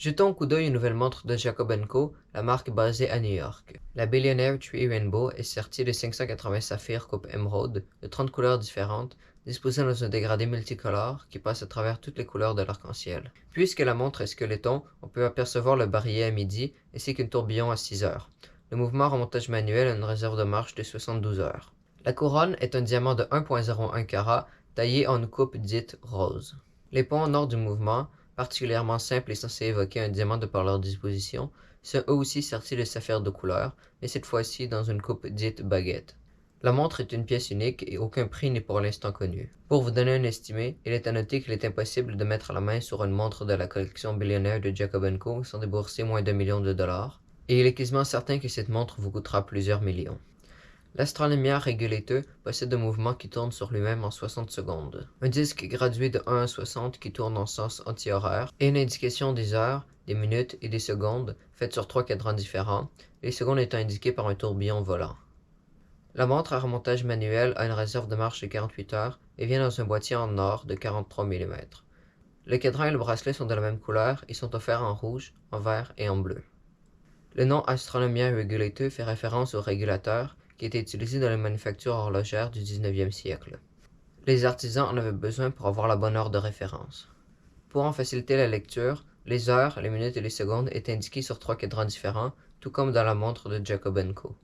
Jetons un coup d'œil aux nouvelles montres de Jacob & Co, la marque basée à New York. La Billionaire Tree Rainbow est sortie de 580 saphirs coupe émeraude de 30 couleurs différentes, disposées dans un dégradé multicolore qui passe à travers toutes les couleurs de l'arc-en-ciel. Puisque la montre est skeleton, on peut apercevoir le barillet à midi ainsi qu'un tourbillon à 6 heures. Le mouvement remontage manuel a une réserve de marche de 72 heures. La couronne est un diamant de 1,01 carat taillé en une coupe dite rose. Les ponts nord du mouvement, particulièrement simples et censés évoquer un diamant de par leur disposition, sont eux aussi sortis de saphir de couleur, mais cette fois-ci dans une coupe dite baguette. La montre est une pièce unique et aucun prix n'est pour l'instant connu. Pour vous donner un estimé, il est à noter qu'il est impossible de mettre la main sur une montre de la collection Billionaire de Jacob & Co sans débourser moins d'1 million de dollars, et il est quasiment certain que cette montre vous coûtera plusieurs millions. L'Astronomia Regulator possède un mouvement qui tourne sur lui-même en 60 secondes, un disque gradué de 1 à 60 qui tourne en sens anti-horaire, et une indication des heures, des minutes et des secondes faite sur 3 cadrans différents, les secondes étant indiquées par un tourbillon volant. La montre à remontage manuel a une réserve de marche de 48 heures et vient dans un boîtier en or de 43 mm. Le cadran et le bracelet sont de la même couleur et sont offerts en rouge, en vert et en bleu. Le nom Astronomia Regulator fait référence au régulateur qui était utilisé dans les manufactures horlogères du 19e siècle. Les artisans en avaient besoin pour avoir la bonne heure de référence. Pour en faciliter la lecture, les heures, les minutes et les secondes étaient indiquées sur 3 cadrans différents, tout comme dans la montre de Jacob & Co.